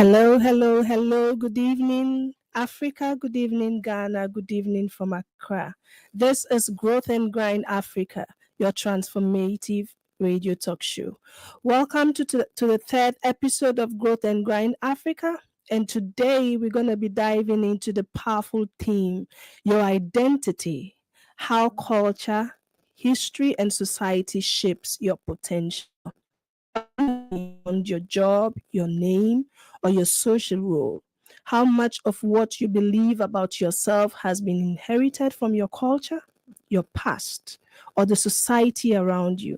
Hello, hello, hello. Good evening, Africa. Good evening, Ghana. Good evening from Accra. This is Growth and Grind Africa, your transformative radio talk show. Welcome to the third episode of Growth and Grind Africa. And today we're going to be diving into the powerful theme, your identity, how culture, history, and society shapes your potential beyond your job, your name, or your social role. How much of what you believe about yourself has been inherited from your culture, your past, or the society around you?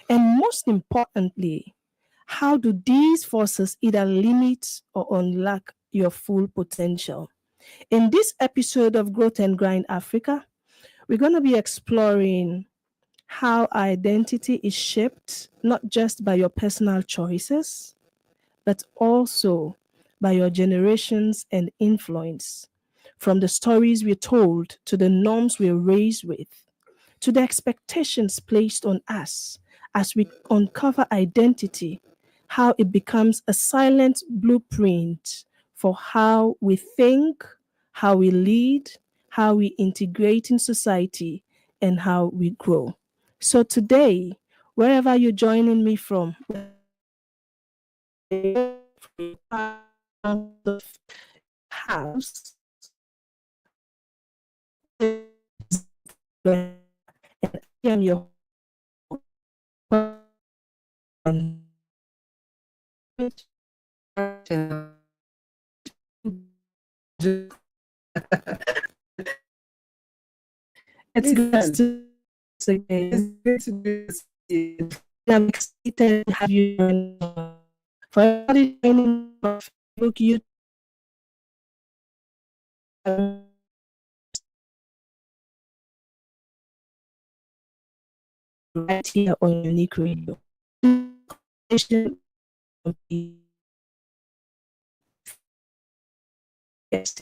And most importantly, how do these forces either limit or unlock your full potential? In this episode of Growth and Grind Africa, we're going to be exploring how identity is shaped not just by your personal choices, but also by your generations and influence. From the stories we're told to the norms we're raised with, to the expectations placed on us as we uncover identity, how it becomes a silent blueprint for how we think, how we lead, how we integrate in society, and how we grow. So today, wherever you're joining me from, the house, and I am your it's good to I'm excited to have you join for everybody joining on Facebook, YouTube, right here on Unique Radio. Yes,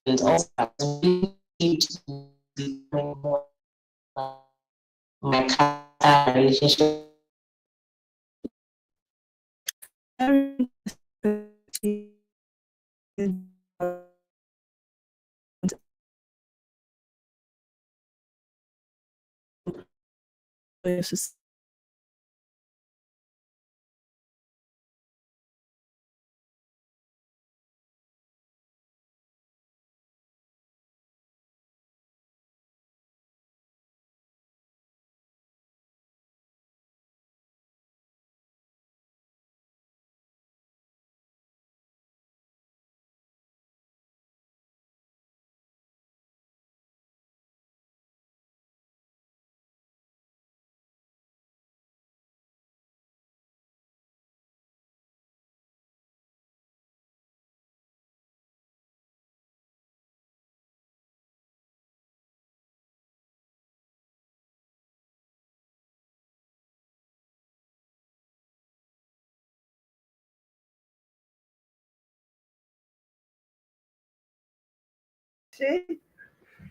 And also my relationship.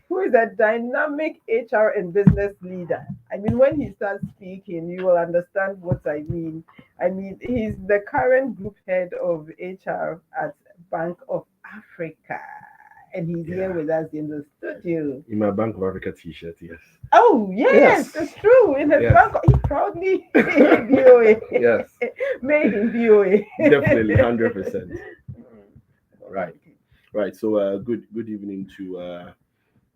Who is a dynamic HR and business leader. I mean, when he starts speaking, you will understand what I mean. I mean, he's the current group head of HR at Bank of Africa, and he's here with us in the studio. In my Bank of Africa t-shirt, yes. Oh, yes, it's true. In his bank, he proudly BOA. Yes. Made in BOA. Definitely, 100%. Right. So, good evening to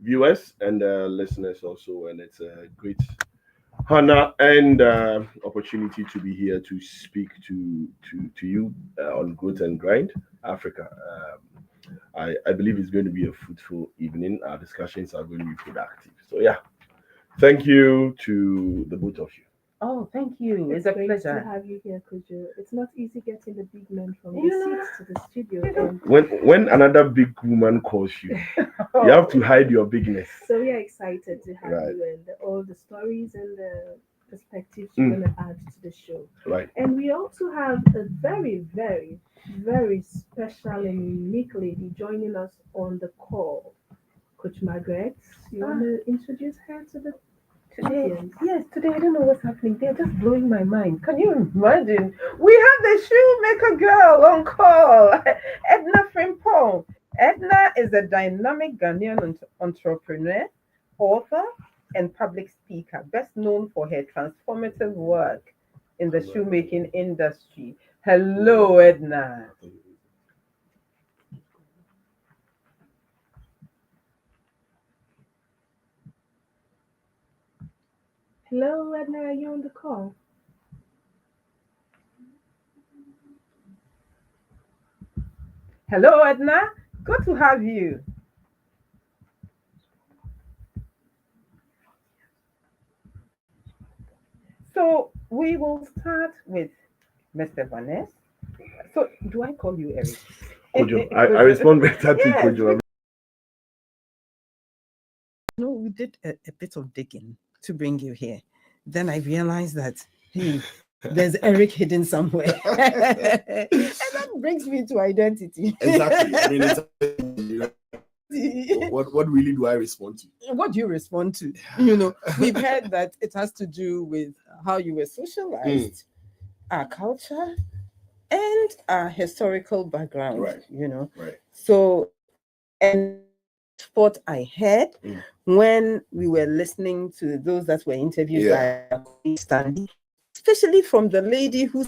viewers and listeners also, and it's a great honor and opportunity to be here to speak to you on Growth and Grind Africa. I believe it's going to be a fruitful evening. Our discussions are going to be productive. So yeah, thank you to the both of you. Oh, thank you. It's a great pleasure to have you here, Kujo. It's not easy getting the big men from the seats to the studio. And When another big woman calls you, you have to hide your bigness. so we are excited to have Right. you and all the stories and the perspectives you're going to add to the show. Right. And we also have a very, very, very special and unique lady joining us on the call. Coach Margaret, you want to introduce her to the Today, audience? yes, today I don't know what's happening. They're just blowing my mind. Can you imagine? We have the shoemaker girl on call, Edna Frimpong. Edna is a dynamic Ghanaian entrepreneur, author, and public speaker, best known for her transformative work in the shoemaking industry. Hello, Edna. Hello, Edna, are you on the call? Hello, Edna. Good to have you. So we will start with Mr. Vanessa. So do I call you Eric? Kojo, I respond better to Yes. Kojo. No, we did a bit of digging to bring you here. Then I realized that, hey, there's Eric hidden somewhere. And that brings me to identity. Exactly. I mean, what really do I respond to? What do you respond to? You know, we've heard that it has to do with how you were socialized, our culture, and our historical background. Right. You know, Right. so and what I heard when we were listening to those that were interviewed by our colleague Stanley, especially from the lady who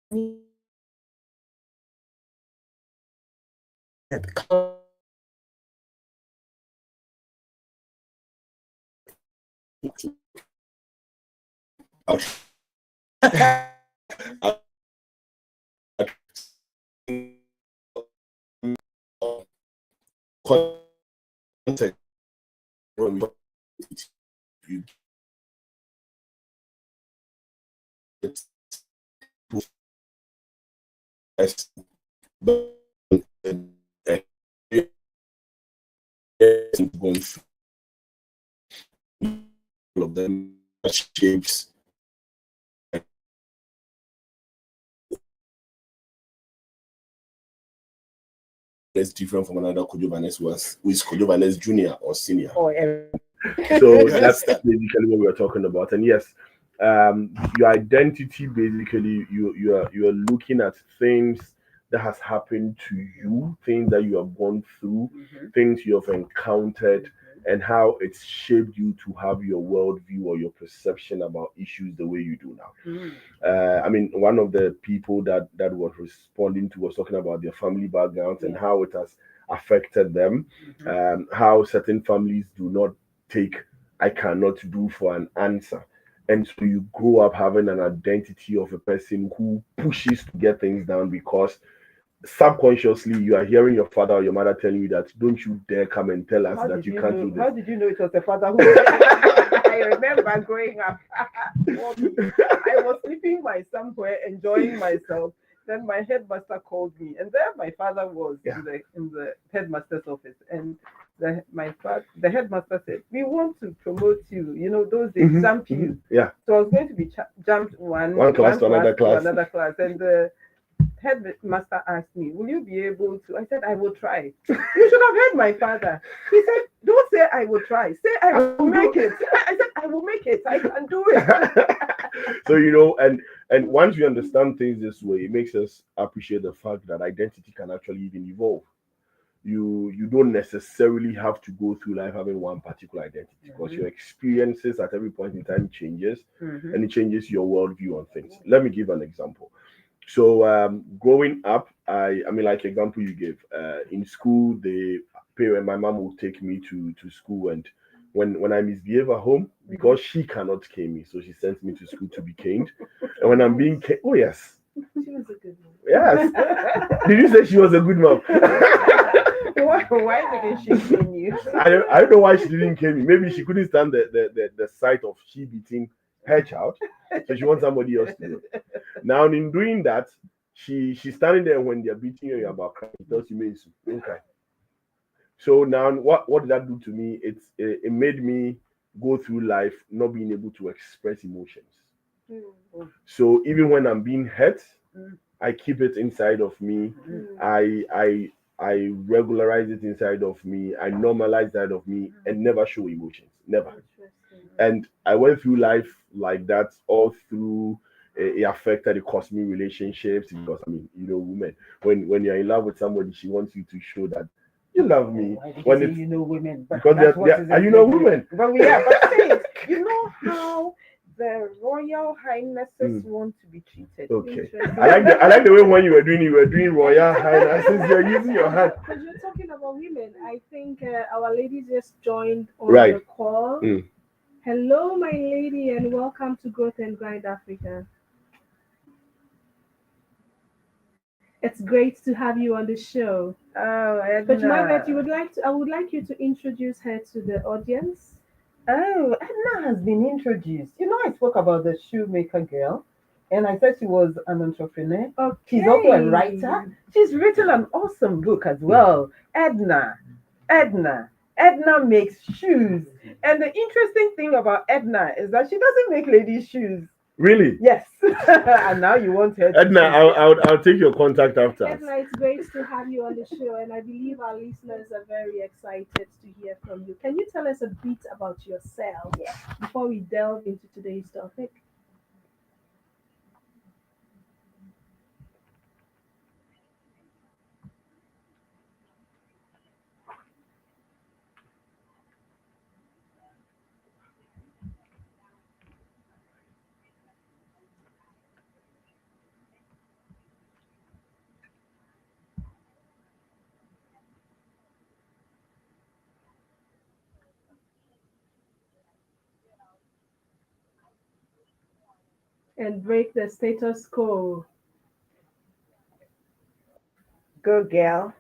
context from you get as but going through all of them shapes is different from another Kojovanes who is Kojovanes junior or senior. So that's basically what we're talking about. And yes, your identity basically you are looking at things that has happened to you, things that you have gone through, things you have encountered, and how it's shaped you to have your worldview or your perception about issues the way you do now. I mean, one of the people that was responding to was talking about their family backgrounds and how it has affected them, how certain families do not take "I cannot do" for an answer. And so you grow up having an identity of a person who pushes to get things done because subconsciously you are hearing your father or your mother telling you that don't you dare come and tell us that you can't do this. How did you know it was the father who I remember growing up. I was sleeping by somewhere, enjoying myself. Then my headmaster called me, and there my father was in the headmaster's office. And the headmaster said, "We want to promote you. You know, those days jump you." Yeah. So I was going to be jumped one class to another class. And the headmaster asked me, "Will you be able to?" I said, "I will try." You should have heard my father. He said, "Don't say I will try. Say I will make it." I said, "I will make it. I can do it." So you know, and once we understand things this way, it makes us appreciate the fact that identity can actually even evolve. You don't necessarily have to go through life having one particular identity because your experiences at every point in time changes and it changes your worldview on things. Let me give an example. So growing up, I mean, like example you gave, in school, my mom will take me to school, and when I misbehave at home, because she cannot cane me, so she sends me to school to be caned. And when I'm being caned, oh yes, She was a good mom. yes. Did you say she was a good mom? Why didn't she cane you? I don't know why she didn't cane me. Maybe she couldn't stand the sight of she beating her child, so she wants somebody else to do it. Now, in doing that, she's standing there when they're beating you, you're about crying. She tells you, "Means okay." So now, what did that do to me? It made me go through life not being able to express emotions. So even when I'm being hurt, I keep it inside of me. I regularize it inside of me. I normalize that of me and never show emotions. Never. And I went through life like that all through. It affected, it cost me relationships because I mean, you know, women. When you're in love with somebody, she wants you to show that you love me. Why did When you say it's you know women? But because that's what is are you know important. women? But we are. But say it. You know how the royal highnesses want to be treated. Okay. I like the way when you were doing royal highnesses, you're using your hand. Because you're talking about women. I think our lady just joined on Right. the call. Hello, my lady, and welcome to Growth and Grind Africa. It's great to have you on the show. Oh, Edna. But Margaret, I would like you to introduce her to the audience. Oh, Edna has been introduced. You know, I spoke about the shoemaker girl, and I said she was an entrepreneur. Okay. She's also a writer. She's written an awesome book as well. Edna makes shoes. And the interesting thing about Edna is that she doesn't make ladies' shoes. Really? Yes. And now you want her to Edna, I'll take your contact after. Edna, it's great to have you on the show, and I believe our listeners are very excited to hear from you. Can you tell us a bit about yourself before we delve into today's topic? and break the status quo. Go girl.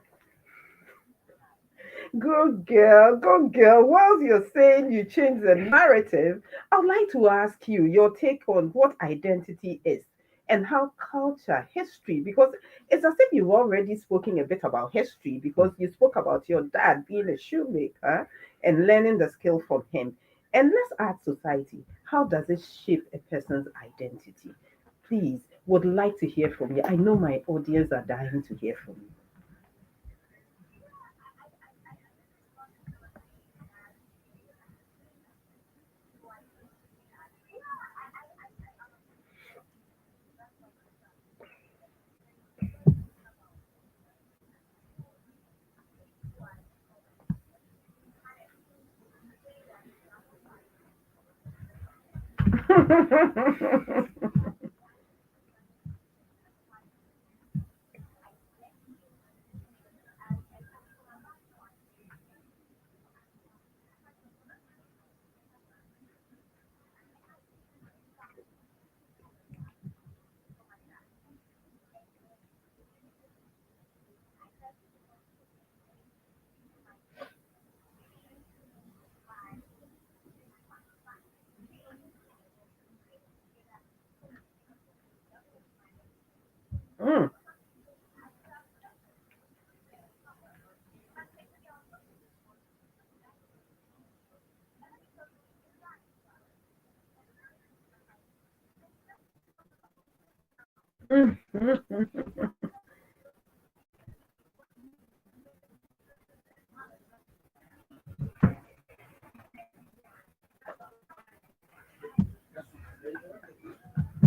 Good girl, good girl. Whilst you're saying you change the narrative, I'd like to ask you your take on what identity is and how culture, history, because it's as if you've already spoken a bit about history because you spoke about your dad being a shoemaker and learning the skill from him. And let's add society. How does it shape a person's identity? Please, would like to hear from you. I know my audience are dying to hear from you. Mm. Mm.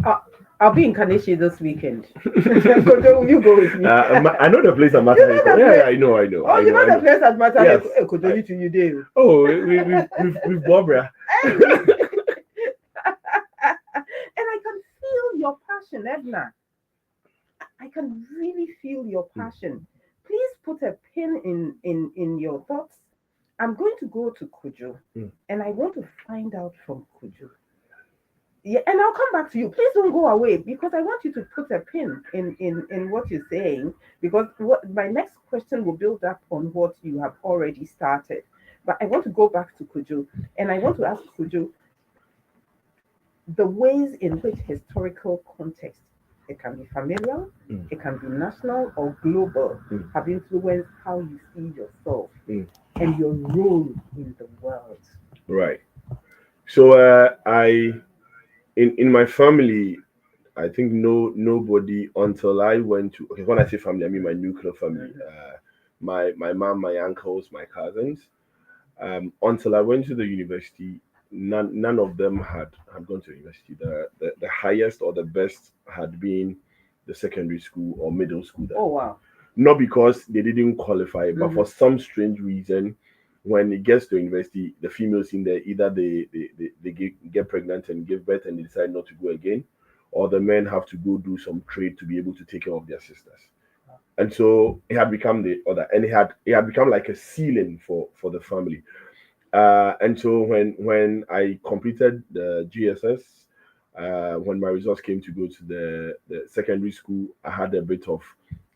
Uh, I'll be in Kaneshi this weekend. Kojo, will you go with me? I know the place at You know the Mataheko. Yeah, place? yeah, I know, I know. Oh, I you know, I know the know. place at Mata? Yes. Hey, Kojo, you to you do. Oh, we've Barbara. Hey. And I can feel your passion, Edna. I can really feel your passion. Please put a pin in your thoughts. I'm going to go to Kujo Mm. and I want to find out from Kujo. Yeah, and I'll come back to you. Please don't go away because I want you to put a pin in what you're saying because what my next question will build up on what you have already started. But I want to go back to Kujo and I want to ask Kujo the ways in which historical context, it can be familial, Mm. it can be national or global, Mm. have influenced how you see yourself Mm. and your role in the world. Right. So I in my family, I think nobody until I went to, okay, when I say family, I mean my nuclear family. Mhm. My mom, my uncles, my cousins. Until I went to the university, none of them had gone to university. The highest or the best had been the secondary school or middle school. Oh wow. Not because they didn't qualify, but Mhm. for some strange reason, when it gets to university, the females in there either they get pregnant and give birth and they decide not to go again, or the men have to go do some trade to be able to take care of their sisters. And so it had become the other, and it had become like a ceiling for the family. And so when I completed the GSS, when my results came to go to the secondary school, I had a bit of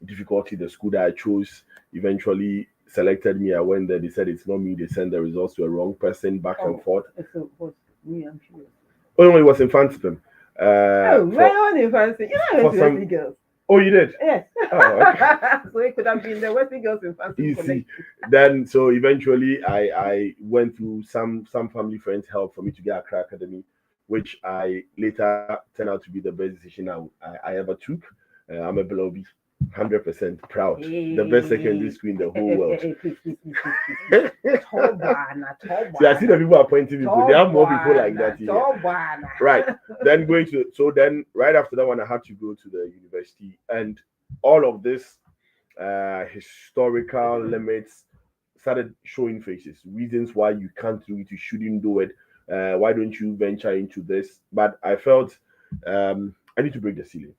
difficulty. The school that I chose eventually selected me. I went there. They said it's not me. They sent the results to a wrong person, back and Oh, forth. so what? Me, I'm curious. Oh no, it was in Phantom. Oh, my For own infancy. You know, I went for to Wesley some. Girls. Oh, you did. Yes. Oh, okay. So it could have been the Wesley Girls Infancy You Connect. see, then so eventually I went through some family friends help for me to get Accra Academy, which I later turned out to be the best decision I ever took. I'm a Belobi, 100% proud, the best secondary Hey, school in the hey, whole hey, world. hey, please. Tobana, See, I see the people are pointing me, but there are more people like Tobana, that here. Tobana. Right. Then then right after that one, I had to go to the university, and all of this historical limits started showing faces, reasons why you can't do it, you shouldn't do it. Why don't you venture into this? But I felt I need to break the ceiling.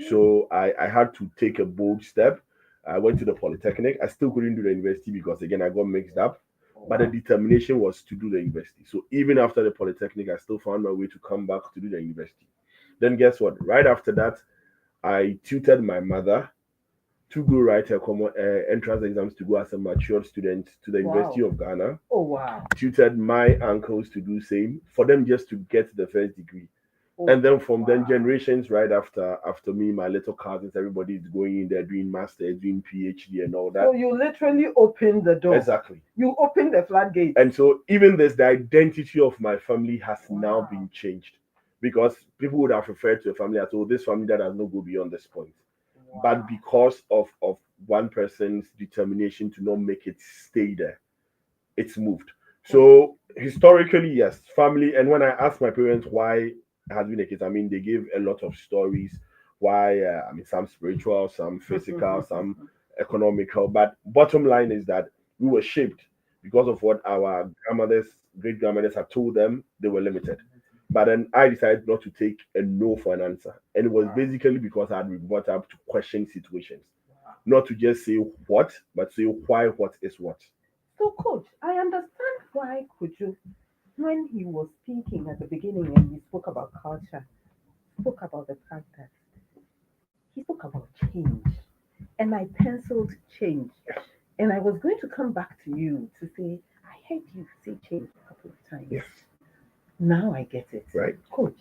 So I had to take a bold step. I went to the Polytechnic. I still couldn't do the university because, again, I got mixed up. But the determination was to do the university. So even after the Polytechnic, I still found my way to come back to do the university. Then guess what? Right after that, I tutored my mother to go write her common entrance exams to go as a matured student to the University Wow. of Ghana. Oh, wow. Tutored my uncles to do same for them just to get the first degree. Oh, And then from then wow. generations right after me, my little cousins, everybody is going in there doing masters, doing PhD and all that. So you literally opened the door. Exactly. You opened the floodgate. And so even this, the identity of my family has now Wow. been changed because people would have referred to a family as, oh, this family that does not go beyond this point. But because of one person's determination to not make it stay there, it's moved. So historically, yes, family. And when I asked my parents why it has been a case, I mean, they gave a lot of stories. Why? I mean, some spiritual, some physical, some economical. But bottom line is that we were shaped because of what our grandmothers, great grandmothers had told them. They were limited. But then I decided not to take a no for an answer. And it was basically because I had been brought up to question situations. Not to just say what, but say why what is what. So, Coach, I understand why Kojo, when he was speaking at the beginning and he spoke about culture, spoke about the fact that he spoke about change. And I penciled change. And I was going to come back to you to say, I heard you say change a couple of times. Yes. Now I get it. Right. Coach,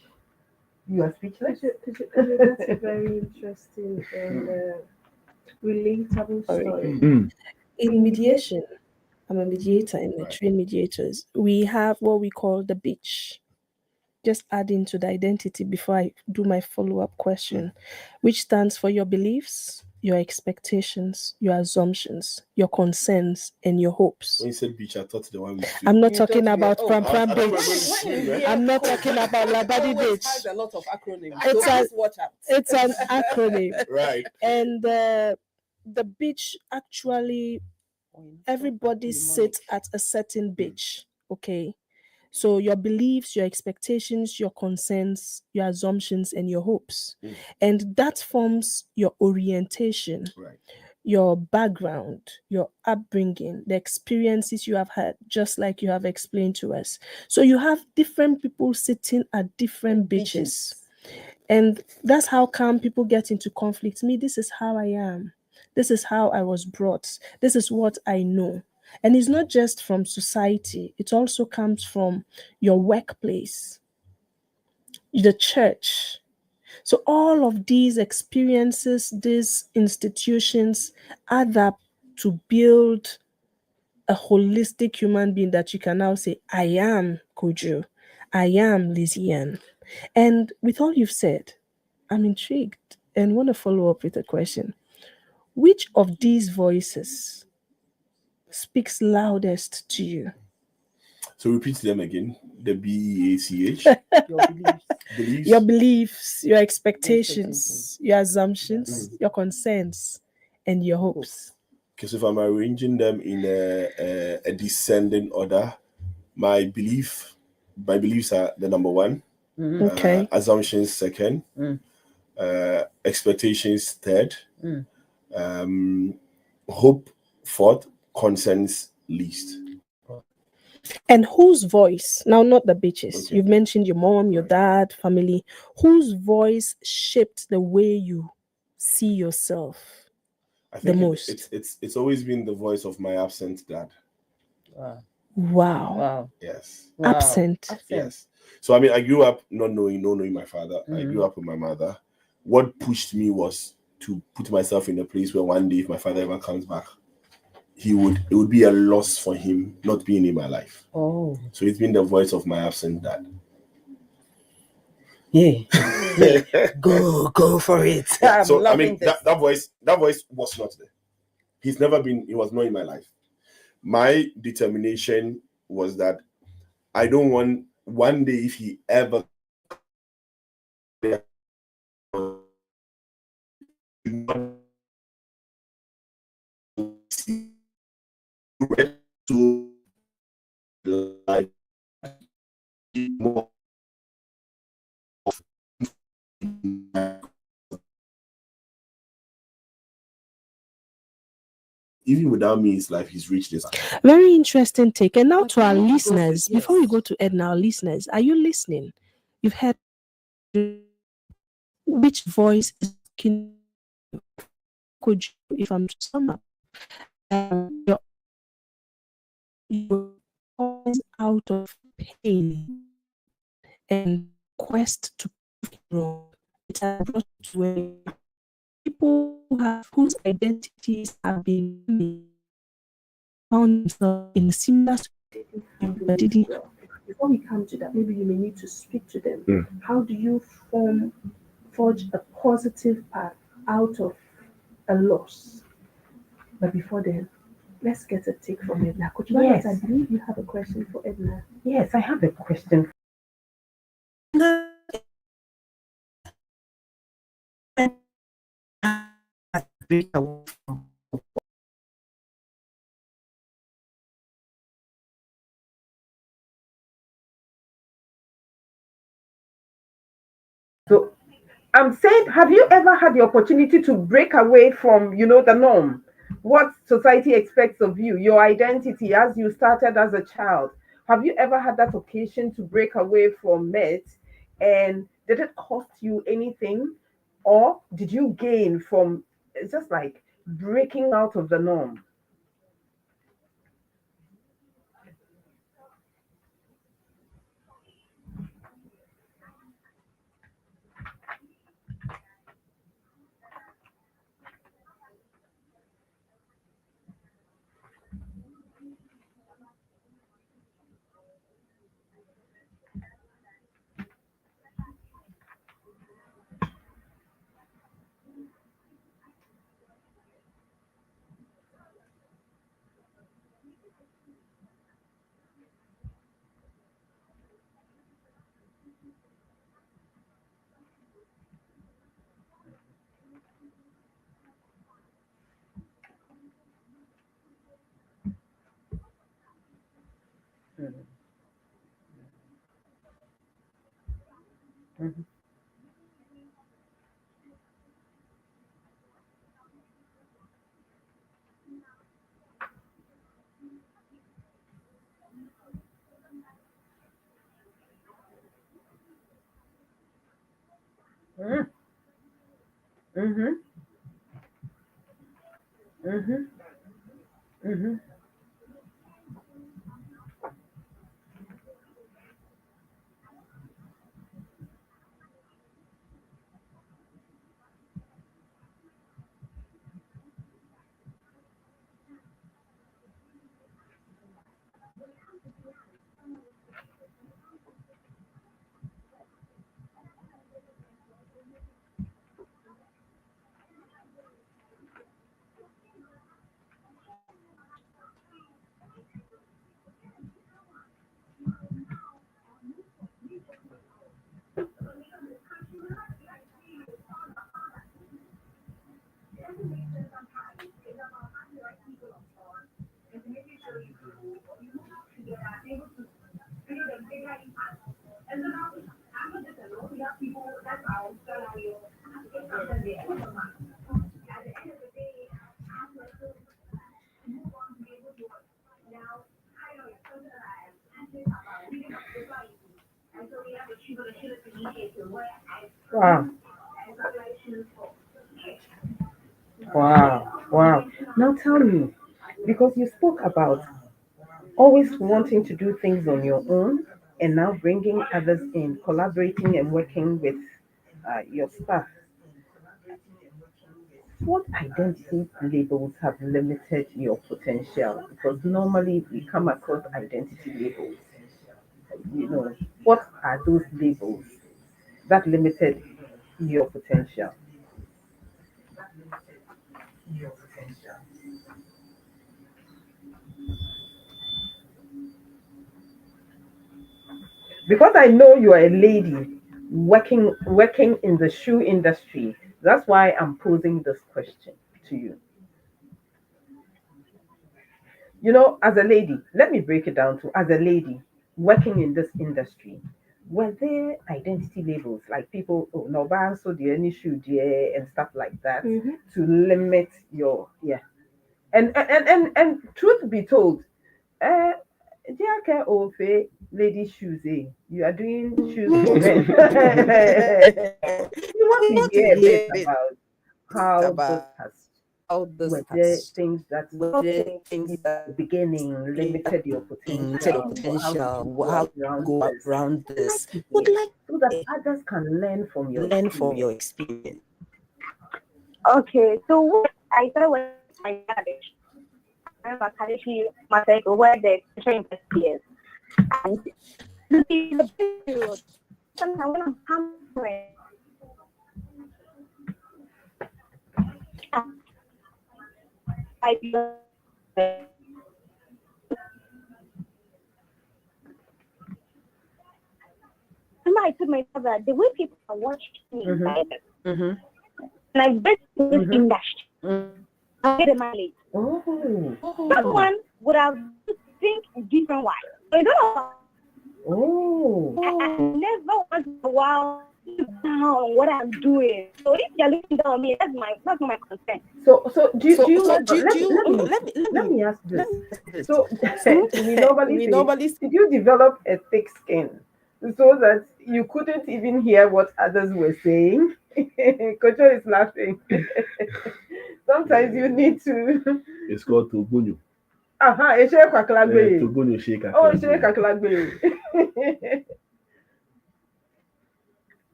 you are speechless. That's a very interesting and relatable story. In mediation, I'm a mediator in the train mediators. We have what we call the beach. Just adding to the identity before I do my follow-up question, which stands for your beliefs, your expectations, your assumptions, your concerns, and your hopes. When you said beach, I thought the one we I'm not You talking thought we were- about Pram Pram I thought we were Beach. going to swim, right? I'm not talking about Labadi Beach. has a lot of acronyms. It's so a- please watch out. It's an acronym. Right. And the beach actually, everybody sits at a certain beach. Okay. So your beliefs, your expectations, your concerns, your assumptions, and your hopes. And that forms your orientation, Right. your background, your upbringing, the experiences you have had, just like you have explained to us. So you have different people sitting at different beaches. And that's how come people get into conflict. Me, this is how I am. This is how I was brought. This is what I know. And it's not just from society, it also comes from your workplace, the church. So all of these experiences, these institutions add up to build a holistic human being that you can now say, I am Kojo, I am Lizzie. And with all you've said, I'm intrigued and want to follow up with a question. Which of these voices speaks loudest to you? So repeat them again. The BEACH. Your beliefs. Beliefs. Your beliefs, your expectations, your assumptions, your concerns, and your hopes. Because if I'm arranging them in a descending order, my beliefs are the number one. Okay. Assumptions second. Expectations third. Hope fourth. Concerns least. And whose voice, now not the bitches, Okay. you've mentioned your mom, your dad, family, whose voice shaped the way you see yourself I the think most? it's always been the voice of my absent dad. Wow. Wow. Wow. Yes. Wow. Absent. Yes. So I mean, I grew up not knowing my father. I grew up with my mother. What pushed me was to put myself in a place where one day, if my father ever comes back, it would be a loss for him not being in my life. Oh. So it's been the voice of my absent dad. Yeah. Go for it. So I mean, that voice was not there. He was not in my life. My determination was that I don't want one day if he ever to like more even without me, it's like he's reached this. Very interesting take. And now to our Yes. listeners, before we go to Edna, our listeners, are you listening? You've heard which voice is speaking? Could you, if I'm to sum up, you're always out of pain and quest to prove wrong. It has brought you to where people whose identities have been found themselves in similar Find but it didn't. well. Before we come to that, maybe you may need to speak to them. Mm. How do you forge a positive path out of a loss? But before then, let's get a take from Edna. Coach Barrett, I Yes. believe you have a question for Edna. Yes, I have a question. So I'm saying, have you ever had the opportunity to break away from, the norm? What society expects of you, your identity as you started as a child. Have you ever had that occasion to break away from it? And did it cost you anything? Or did you gain from it's just like breaking out of the norm? Mhm, mhm, mhm, mhm, mhm, mhm. Wow. Wow. Wow. Now tell me, because you spoke about always wanting to do things on your own and now bringing others in, collaborating and working with your staff. What identity labels have limited your potential? Because normally we come across identity labels. What are those labels that limited your potential? Because I know you are a lady working in the shoe industry. That's why I'm posing this question to you. As a lady, let me break it down to as a lady working in this industry, were there identity labels like people, oh, no, ban so the any shoe dear and stuff like that Mm-hmm. to limit your, yeah. And truth be told, uh, Jake Ofe, lady shoes, eh? You are doing shoes for men. You want to hear a bit about how this has, were there things that in the beginning limited your potential? How did you go around this? Would like to hear so that others can learn from your experience. Okay, so what I started with my cabbage. I remember actually myself where the training first years. And the period, sometimes when I'm hammering, I remember I told myself that the way people are watching me, right? Mm-hmm. And I bet in this industry, Mm-hmm. I get a mileage. Oh. Someone would have think different wise. So it's not about Oh. I never want to wow down what I'm doing. So if you're looking down on me, that's not my concern. So do you let me ask this. So we normally say, did you develop a thick skin so that you couldn't even hear what others were saying? Kojo is laughing. Sometimes you need to. It's called Togunyo. Aha, Kaklagbe. Togunyo shake. Oh, Kaklagbe.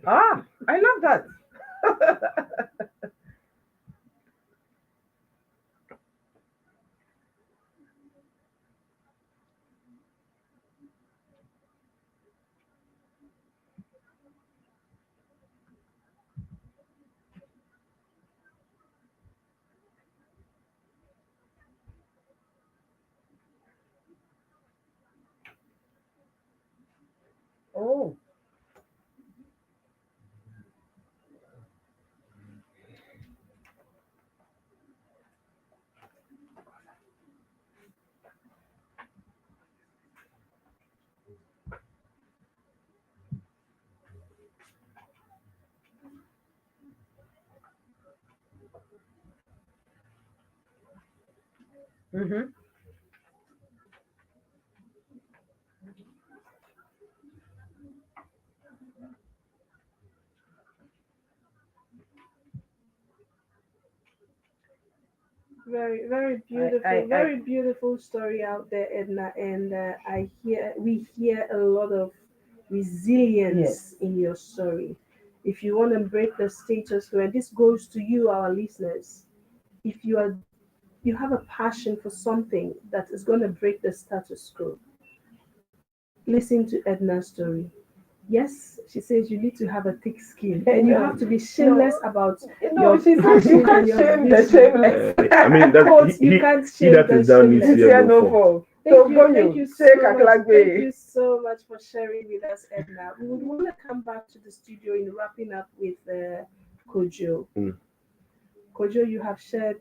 Ah, I love that. Oh. Mm-hmm. Very, very beautiful, very beautiful story out there, Edna. And we hear a lot of resilience in your story. If you want to break the status quo, and this goes to you, our listeners, if you have a passion for something that is going to break the status quo, listen to Edna's story. Yes, she says you need to have a thick skin and you have to be shameless about your she says you can't shame the shameless. I mean, you can't he shame that the is down needs shameless. to no fall. Thank you so much for sharing with us, Edna. We would want to come back to the studio in wrapping up with Kojo. Kojo, you have shared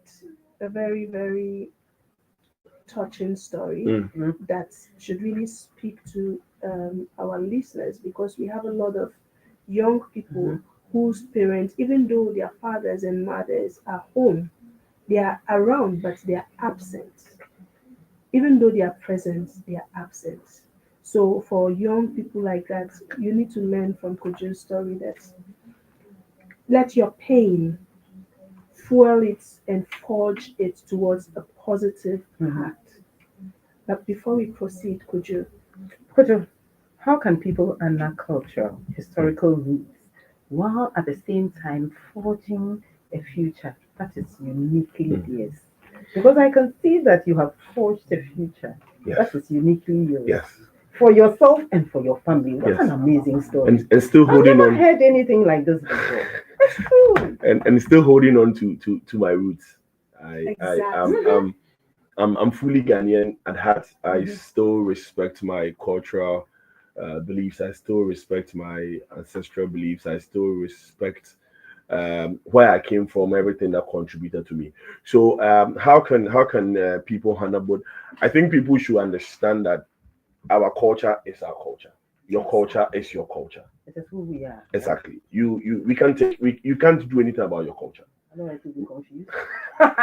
a very, very touching story that should really speak to our listeners, because we have a lot of young people whose parents, even though their fathers and mothers are home, they are around but they are absent. Even though they are present, they are absent. So for young people like that, you need to learn from Kojo's story that let your pain fuel it and forge it towards a positive path. But before we proceed, Kojo, how can people honor culture, historical roots, while at the same time forging a future that is uniquely theirs? Because I can see that you have forged a future that is uniquely yours. Yes. For yourself and for your family. What an amazing story. And still holding I've never on. heard anything like this before. It's true. And still holding on to my roots. I'm fully Ghanaian at heart. I still respect my cultural beliefs. I still respect my ancestral beliefs. I still respect where I came from, everything that contributed to me. So how can people handle both? I think people should understand that our culture is our culture. Your culture is your culture. It is who we are. Exactly. You can't do anything about your culture. Otherwise, you'll be confused.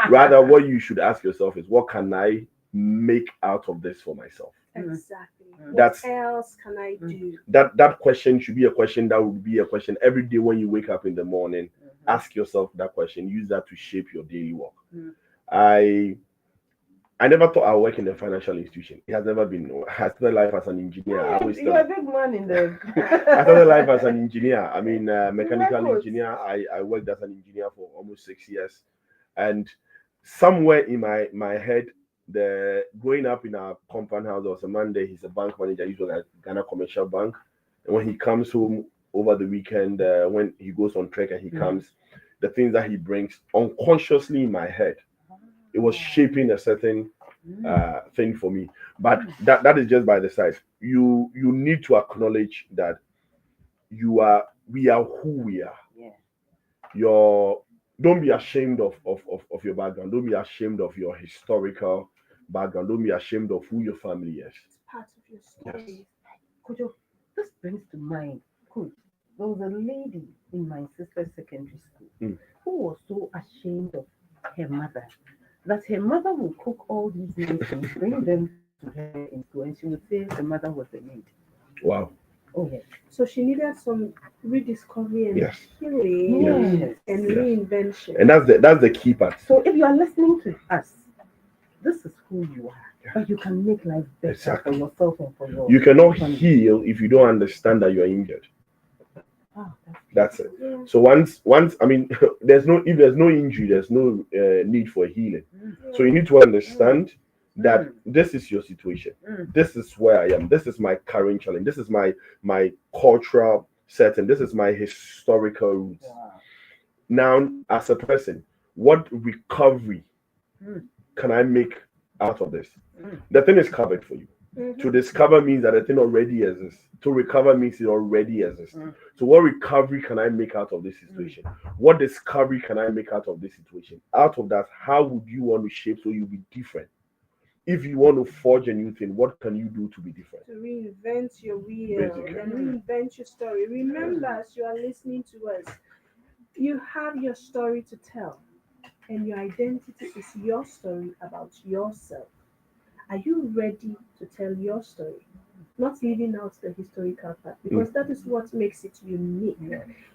Rather, what you should ask yourself is, what can I make out of this for myself? Exactly. That's what else can I do? That question should be a question that would be a question every day when you wake up in the morning. Ask yourself that question. Use that to shape your daily work. I never thought I'd work in a financial institution. It has never been. I started life as an engineer. You're a big man in the. I started life as an engineer. I mean, mechanical engineer. I worked as an engineer for almost 6 years, and somewhere in my head, the growing up in our compound house, there was a man there. He's a bank manager. He's at Ghana Commercial Bank, and when he comes home over the weekend, when he goes on trek and he comes, the things that he brings unconsciously in my head, it was shaping a certain thing for me. But that is just by the side. You need to acknowledge that we are who we are. Don't be ashamed of your background. Don't be ashamed of your historical background. Don't be ashamed of who your family is. It's part of your story. Kojo, this brings to mind, Coach, there was a lady in my sister's secondary school who was so ashamed of her mother that her mother would cook all these meals and bring them to her in school, and she would say the mother was the maid. Wow. Oh, yes. So she needed some rediscovery and healing and reinvention. And that's the key part. So if you are listening to us, this is who you are. But you can make life better for yourself and for your. You cannot heal if you don't understand that you are injured. That's it. Yeah. So once I mean, if there's no injury, there's no need for healing. So you need to understand that this is your situation. This is where I am. This is my current challenge. This is my cultural setting. This is my historical roots. Now, as a person, what recovery can I make out of this? The thing is covered for you. To discover means that the thing already exists. To recover means it already exists. So what recovery can I make out of this situation? What discovery can I make out of this situation? Out of that, how would you want to shape so you'll be different? If you want to forge a new thing, what can you do to be different? To reinvent your wheel and reinvent your story. Remember, as you are listening to us, you have your story to tell, and your identity is your story about yourself. Are you ready to tell your story? Not leaving out the historical part, because that is what makes it unique.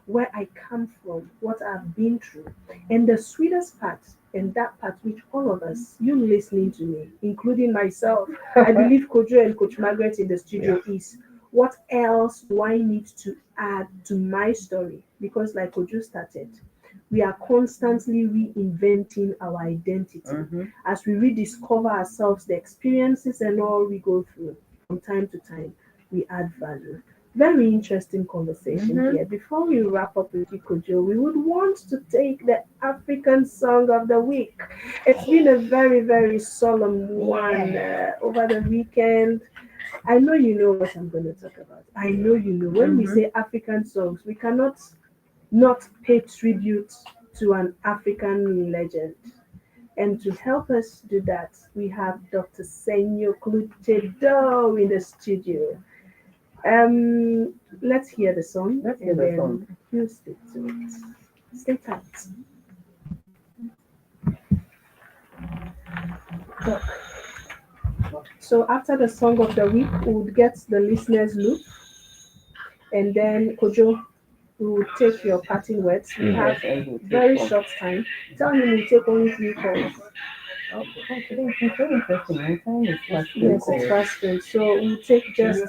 Where I come from, what I've been through. And the sweetest part, and that part which all of us, you listening to me, including myself, I believe Kojo and Coach Margaret in the studio is, what else do I need to add to my story? Because like Kojo started, we are constantly reinventing our identity as we rediscover ourselves, the experiences and all we go through. From time to time, we add value. Very interesting conversation here. Before we wrap up with Kojo, we would want to take the African Song of the Week. It's been a very, very solemn one over the weekend. I know you know what I'm going to talk about. I know you know. When we say African songs, we cannot not pay tribute to an African legend. And to help us do that, we have Dr. Senyo Klutedo in the studio. Let's hear the song. You speak to it. Stay tight. So after the song of the week, we would get the listeners' loop, and then Kojo will take your parting words. We have very short time. Tell him we'll take only 3 calls. Okay, it's very interesting. Yes, it's fasting. So we'll take just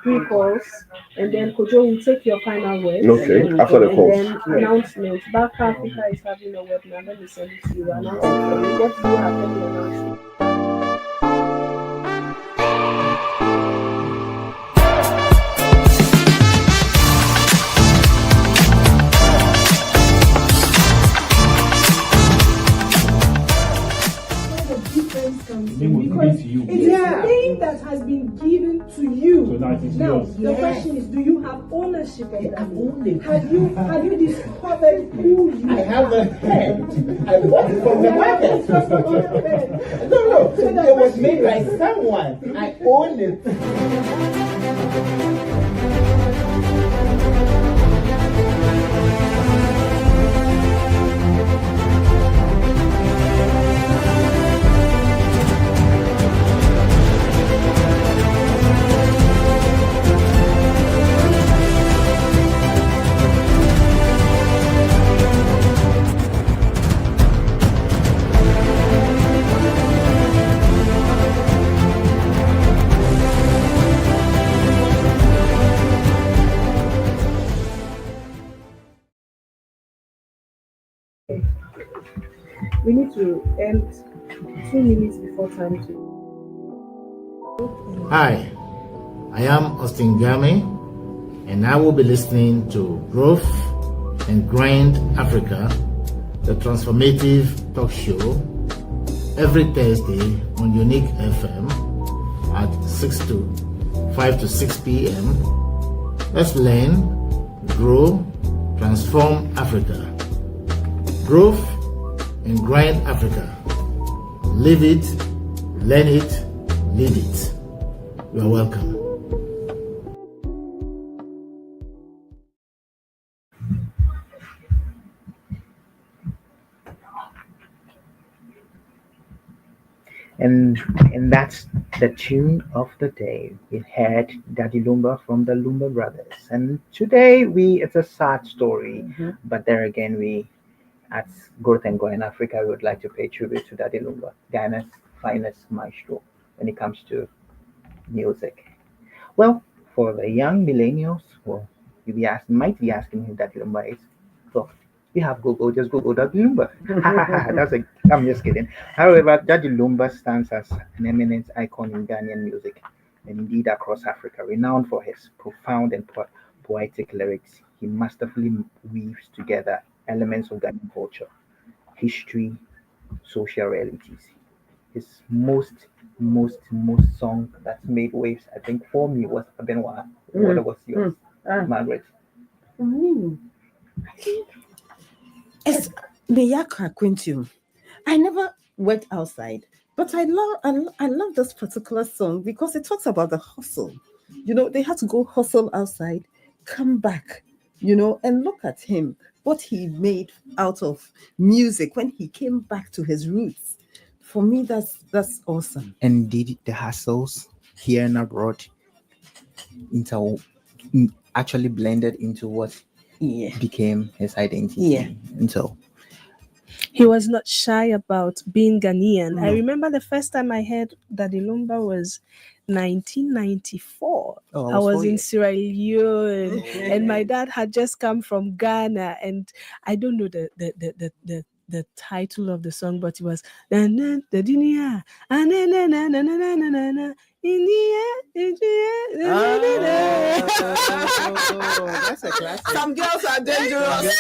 3 calls, and then Kojo will take your final words. Okay, after the calls. And then announcements. Back Africa is having a webinar. Let me send it to you. Announcement. What do you have for the announcement? Because it's a name that has been given to you. So now the question is, do you have ownership of that name? Have you discovered who you are? I have a head. I bought it from the market. No. So it was made by someone. I own it. We need to end 2 minutes before time to. Hi, I am Austin Game, and I will be listening to Growth and Grind Africa, the transformative talk show, every Thursday on Unique FM at 5 to 6 p.m. Let's learn, grow, transform Africa. Growth and Grind Africa. Live it, learn it, lead it. You are welcome. And that's the tune of the day. We had Daddy Lumba from the Lumba Brothers. And today it's a sad story, but there again we at Growth and Go in Africa we would like to pay tribute to Daddy Lumba, Ghana's finest maestro when it comes to music. Well, for the young millennials, well, might be asking who Daddy Lumba is. So you have Google, just Google Daddy Lumba. I'm just kidding. However, Daddy Lumba stands as an eminent icon in Ghanaian music and indeed across Africa, renowned for his profound and poetic lyrics. He masterfully weaves together elements of Ghanaian culture, history, social realities. His most song that made waves, I think, for me was Abenwa. What was yours, Margaret? For me, I think it's the Yaka Quintium. I never went outside, but I love this particular song because it talks about the hustle. They had to go hustle outside, come back, and look at him, what he made out of music when he came back to his roots. For me, that's awesome. And did the hustles here and abroad actually blended into what became his identity. Yeah. And so he was not shy about being Ghanaian. I remember the first time I heard Daddy Lumba was 1994. I was in Sierra Leone, and my dad had just come from Ghana, and I don't know the title of the song, but it was that's a classic. Some girls are dangerous.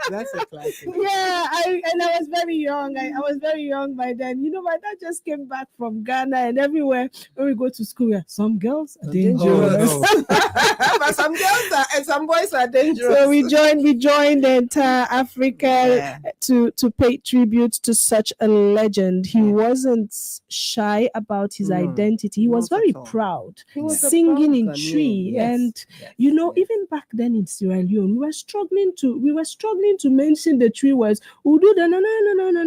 That's a classic. Yeah, I was very young. I was very young by then. My dad just came back from Ghana, and everywhere when we go to school, some girls are dangerous. But some girls and some boys are dangerous. So we joined the entire Africa to pay tribute to such a legend. He wasn't shy about his identity. He was very proud. He was singing in Tree, and even back then in Sierra Leone, we were struggling to mention the Tree words. We'll do the no.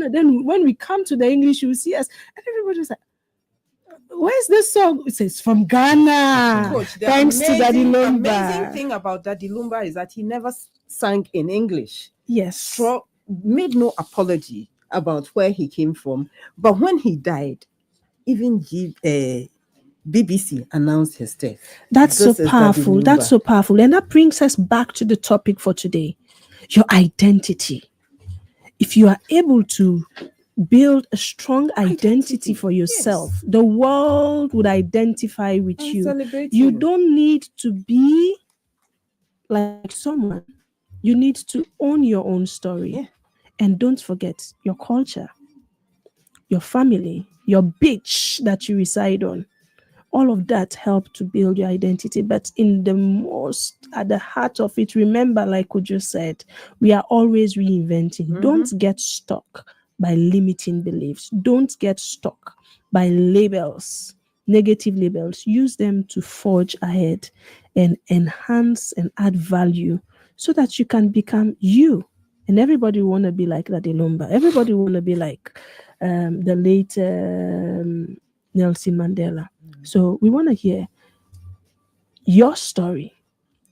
Then when we come to the English, you will see us, and everybody's like, where's this song? It says from Ghana. Coach, thanks to Daddy Lumba. The amazing thing about Daddy Lumba is that he never sang in English. Yes. Made no apology about where he came from. But when he died, even BBC announced his death. That's so powerful. That's so powerful. And that brings us back to the topic for today. Your identity. If you are able to build a strong identity for yourself, the world would identify with you. You don't need to be like someone. You need to own your own story. Yeah. And don't forget your culture, your family, your beach that you reside on. All of that help to build your identity. But at the heart of it, remember, like Kujo said, we are always reinventing. Don't get stuck by limiting beliefs. Don't get stuck by labels, negative labels. Use them to forge ahead and enhance and add value so that you can become you. And everybody want to be like Daddy Lumba. Everybody want to be like the late Nelson Mandela. So we want to hear your story.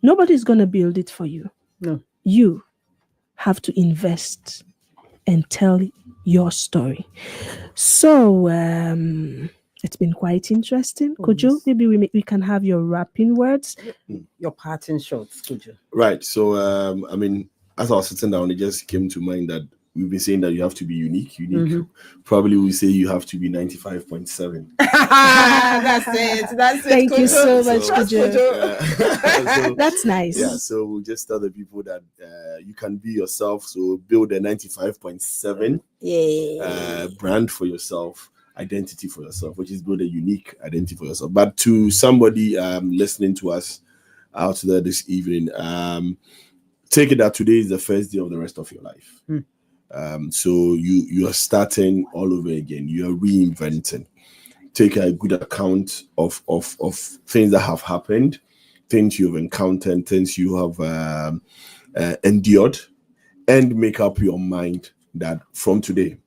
Nobody's going to build it for you. No. You have to invest and tell your story. So it's been quite interesting. Kojo, maybe we can have your wrapping words. Your parting shots, Kojo. Right. So, as I was sitting down, it just came to mind that we've been saying that you have to be unique. Probably we say you have to be 95.7. That's it. That's it. Thank you so Kojo. much, Trust Kojo. Kojo. So, That's nice. yeah, so we just tell the people that you can be yourself. So build a 95.7 brand for yourself, identity for yourself, which is build a unique identity for yourself. But to somebody listening to us out there this evening, take it that today is the first day of the rest of your life. So you are starting all over again. You are reinventing. Take a good account of things that have happened, things you've encountered, things you have endured, and make up your mind that from today,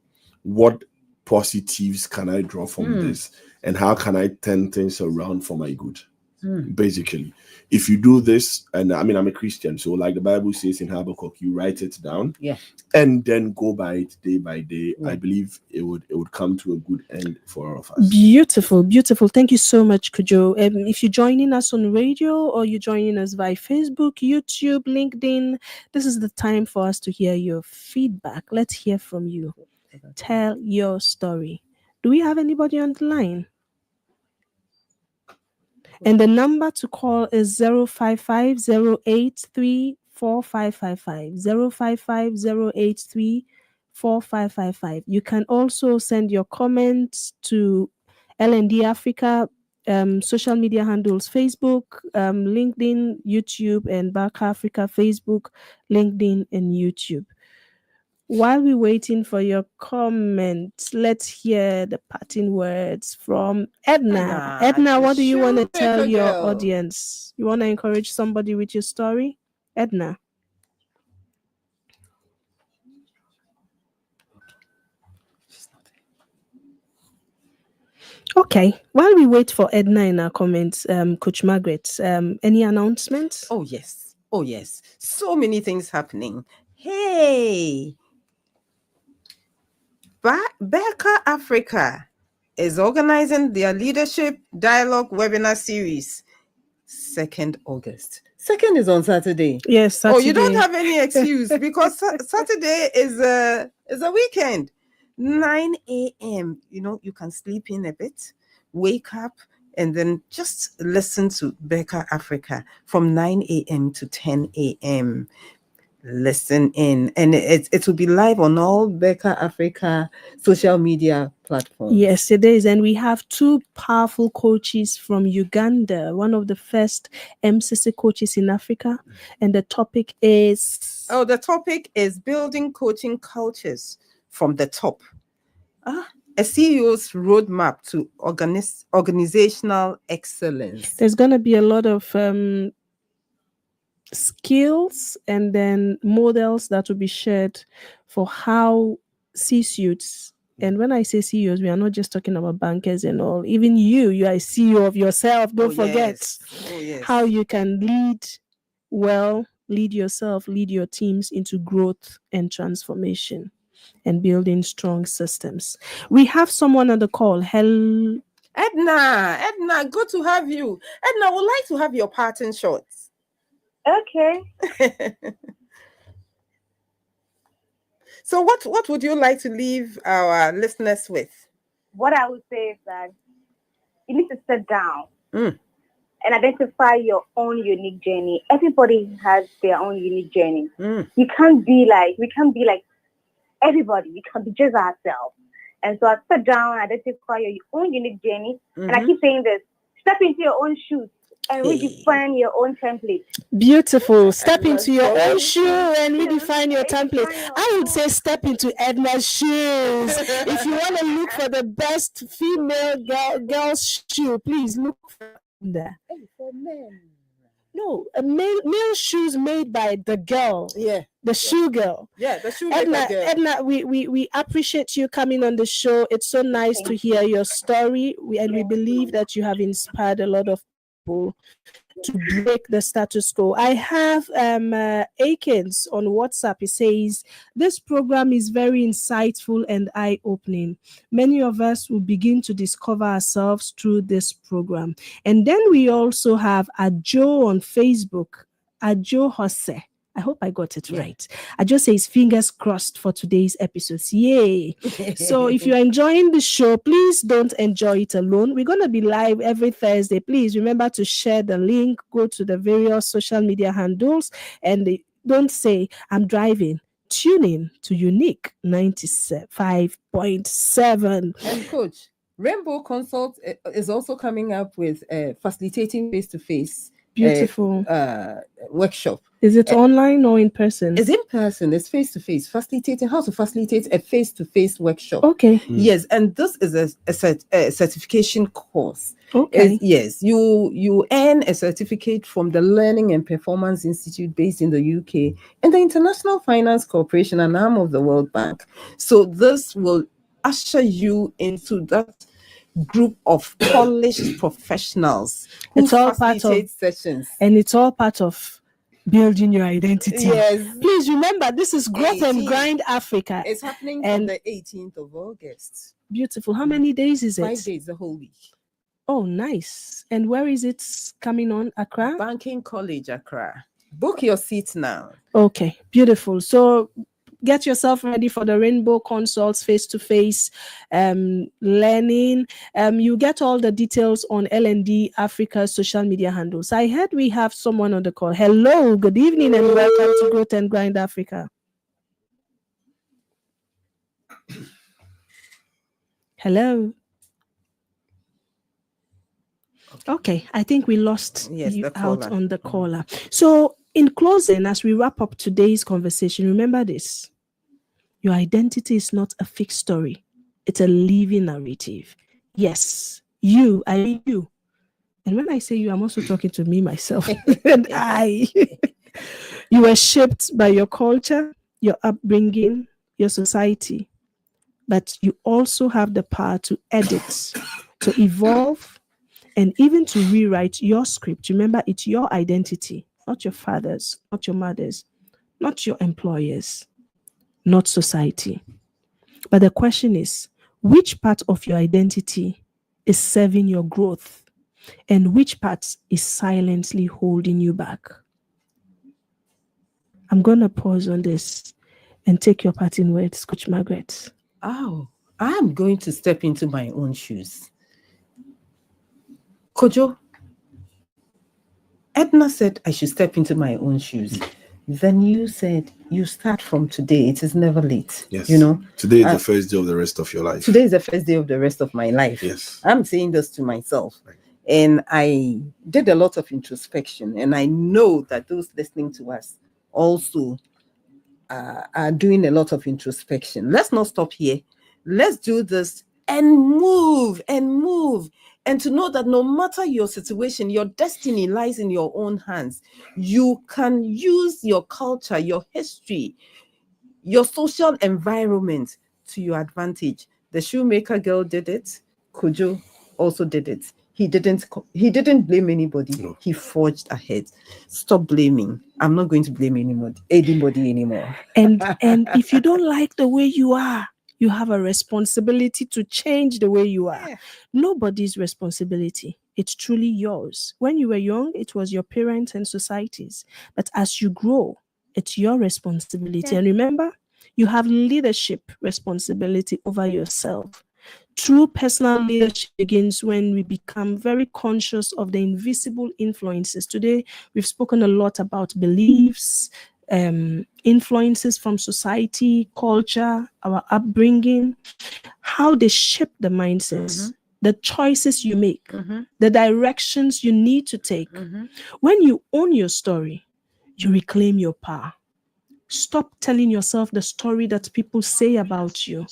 what positives can I draw from this, and how can I turn things around for my good? Basically, if you do this, and I mean, I'm a Christian, so like the Bible says in Habakkuk, you write it down, and then go by it day by day. I believe it would come to a good end for all of us. Beautiful. Thank you so much, Kojo. If you're joining us on radio or you're joining us via Facebook, YouTube, LinkedIn, this is the time for us to hear your feedback. Let's hear from you. Tell your story. Do we have anybody on the line? And the number to call is 055-083-4555. 055-083-4555. You can also send your comments to L&D Africa social media handles: Facebook, LinkedIn, YouTube, and Back Africa, Facebook, LinkedIn, and YouTube. While we're waiting for your comments, let's hear the parting words from Edna. Edna, what do you want to tell your audience? You want to encourage somebody with your story? Edna. Okay. While we wait for Edna in our comments, Coach Margaret, any announcements? Oh, yes. So many things happening. Hey, Back Africa is organizing their leadership dialogue webinar series 2nd August. 2nd is on Saturday. Yes, Saturday. Oh, you don't have any excuse because Saturday is a weekend. 9 a.m. You can sleep in a bit, wake up, and then just listen to Back Africa from 9 a.m. to 10 a.m. Listen in, and it will be live on all Back Africa social media platforms. Yes, it is. And we have two powerful coaches from Uganda, one of the first MCC coaches in Africa. And the topic is... the topic is building coaching cultures from the top. A CEO's roadmap to organizational excellence. There's going to be a lot of skills and then models that will be shared for how C-suites, and when I say CEOs, we are not just talking about bankers and all. Even you are a CEO of yourself. Don't forget how you can lead yourself, lead your teams into growth and transformation and building strong systems. We have someone on the call. Hello. Edna, good to have you. Edna, I would like to have your parting shots. Okay. So what would you like to leave our listeners with? What I would say is that you need to sit down and identify your own unique journey. Everybody has their own unique journey. We can't be like everybody. We can be just ourselves. And so I sit down, identify your own unique journey. And I keep saying this: step into your own shoes and redefine your own template. Beautiful. Step into your own shoe and redefine your template. I would say step into Edna's shoes. If you want to look for the best female girl's shoe, please look for Edna. For men. No, male shoes made by the girl. Yeah. The shoe girl. Yeah, the shoe Edna, girl. Edna, we appreciate you coming on the show. It's so nice to hear your story. We believe that you have inspired a lot of people to break the status quo. I have Akins on WhatsApp. He says, this program is very insightful and eye-opening. Many of us will begin to discover ourselves through this program. And then we also have Ajo on Facebook. Ajo Jose. I hope I got it right. I just say fingers crossed for today's episodes. Yay. So if you're enjoying the show, please don't enjoy it alone. We're going to be live every Thursday. Please remember to share the link, go to the various social media handles, and don't say, I'm driving. Tune in to Unique 95.7. And Coach, Rainbow Consult is also coming up with facilitating face-to-face Beautiful workshop. Is it online or in person? It's in person. It's face-to-face. Facilitating how to facilitate a face-to-face workshop. Okay. Yes, and this is a certification course. Okay. Yes, you earn a certificate from the Learning and Performance Institute based in the UK and the International Finance Corporation, an arm of the World Bank. So this will usher you into that group of polished professionals who It's all part of facilitate sessions. And it's all part of building your identity. Yes. Please remember, this is Growth and Grind Africa. It's happening on the 18th of August. Beautiful. How many days is it? 5 days, the whole week. Oh, nice. And where is it coming on? Accra? Banking College, Accra. Book your seat now. Okay, beautiful. So get yourself ready for the Rainbow Consults face-to-face learning. You get all the details on L&D Africa's social media handles. I heard we have someone on the call. Hello, good evening, and welcome to Growth and Grind Africa. Hello. Okay, I think we lost you out on the caller. So in closing, as we wrap up today's conversation, remember this. Your identity is not a fixed story. It's a living narrative. Yes, you, I mean you. And when I say you, I'm also talking to me, myself. And I. You were shaped by your culture, your upbringing, your society. But you also have the power to edit, to evolve, and even to rewrite your script. Remember, it's your identity, not your father's, not your mother's, not your employers, not society. But the question is, which part of your identity is serving your growth, and which part is silently holding you back? I'm going to pause on this and take your parting words, Coach Margaret. Oh, I'm going to step into my own shoes. Kojo, Edna said I should step into my own shoes. Then you said you start from today. It is never late. Yes. You know, today is the first day of the rest of your life. Today is the first day of the rest of my life. Yes. I'm saying this to myself. And I did a lot of introspection. And I know that those listening to us also are doing a lot of introspection. Let's not stop here. Let's do this and move and move. And to know that no matter your situation, your destiny lies in your own hands. You can use your culture, your history, your social environment to your advantage. The shoemaker girl did it. Kojo also did it. He didn't blame anybody. No. He forged ahead. Stop blaming. I'm not going to blame anybody anymore. And if you don't like the way you are, you have a responsibility to change the way you are. Yeah. Nobody's responsibility. It's truly yours. When you were young, it was your parents and society's. But as you grow, it's your responsibility. Yeah. And remember, you have leadership responsibility over yourself. True personal leadership begins when we become very conscious of the invisible influences. Today, we've spoken a lot about beliefs, influences from society, culture, our upbringing, how they shape the mindsets, the choices you make, the directions you need to take. When you own your story, you reclaim your power. Stop telling yourself the story that people say about you.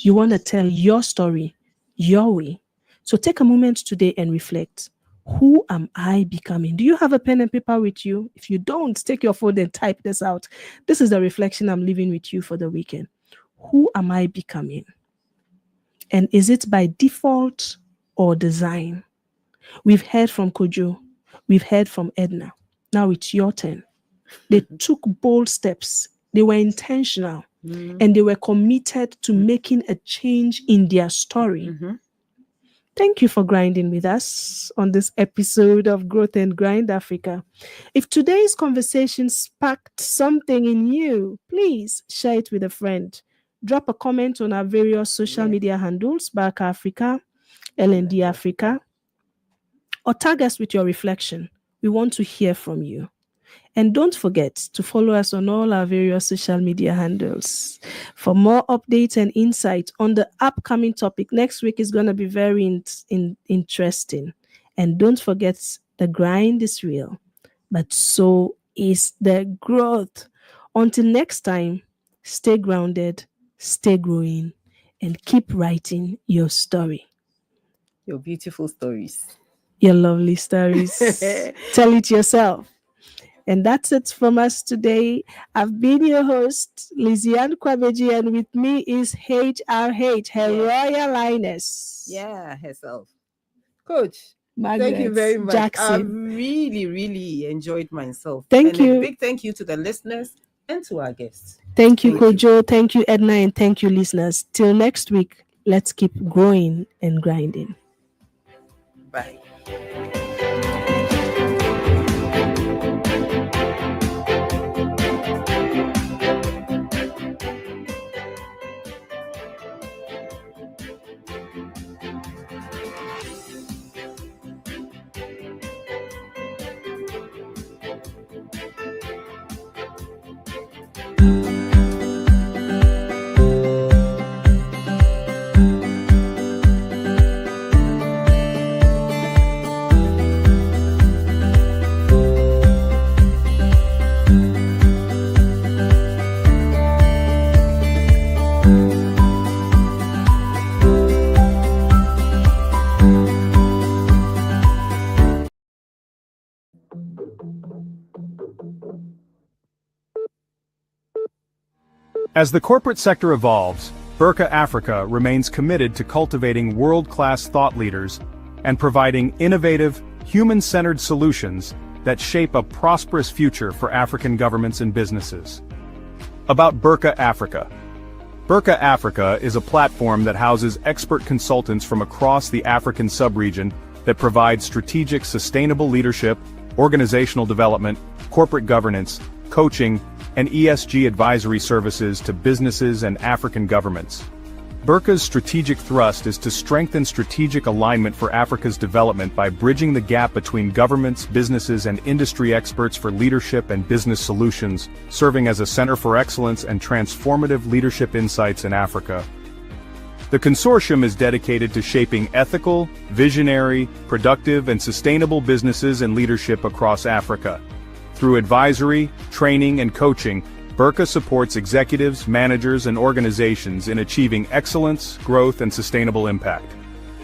You want to tell your story, your way. So take a moment today and reflect. Who am I becoming? Do you have a pen and paper with you? If you don't, take your phone and type this out. This is the reflection I'm leaving with you for the weekend. Who am I becoming? And is it by default or design? We've heard from Kojo. We've heard from Edna. Now it's your turn. They took bold steps. They were intentional. And they were committed to making a change in their story. Thank you for grinding with us on this episode of Growth and Grind Africa. If today's conversation sparked something in you, please share it with a friend. Drop a comment on our various social media handles, Back Africa, LND Africa, or tag us with your reflection. We want to hear from you. And don't forget to follow us on all our various social media handles for more updates and insights on the upcoming topic. Next week is going to be very interesting. And don't forget, the grind is real, but so is the growth. Until next time, stay grounded, stay growing, and keep writing your story. Your beautiful stories. Your lovely stories. Tell it yourself. And that's it from us today. I've been your host, Liziane Kwabeji, and with me is HRH, her Royal Highness. Yeah, herself. Coach, Margaret thank you very much. Jackson. I've really enjoyed myself. Thank you. A big thank you to the listeners and to our guests. Thank you, Kojo. Thank you, Edna, and thank you, listeners. Till next week, let's keep growing and grinding. Bye. As the corporate sector evolves, Burka Africa remains committed to cultivating world-class thought leaders and providing innovative, human-centered solutions that shape a prosperous future for African governments and businesses. About Burka Africa. Burka Africa is a platform that houses expert consultants from across the African sub-region that provide strategic sustainable leadership, organizational development, corporate governance, coaching, and ESG advisory services to businesses and African governments. Burka's strategic thrust is to strengthen strategic alignment for Africa's development by bridging the gap between governments, businesses, and industry experts for leadership and business solutions, serving as a center for excellence and transformative leadership insights in Africa. The consortium is dedicated to shaping ethical, visionary, productive, and sustainable businesses and leadership across Africa. Through advisory, training, and coaching, Burka supports executives, managers, and organizations in achieving excellence, growth, and sustainable impact.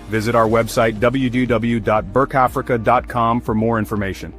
Visit our website www.burkafrica.com for more information.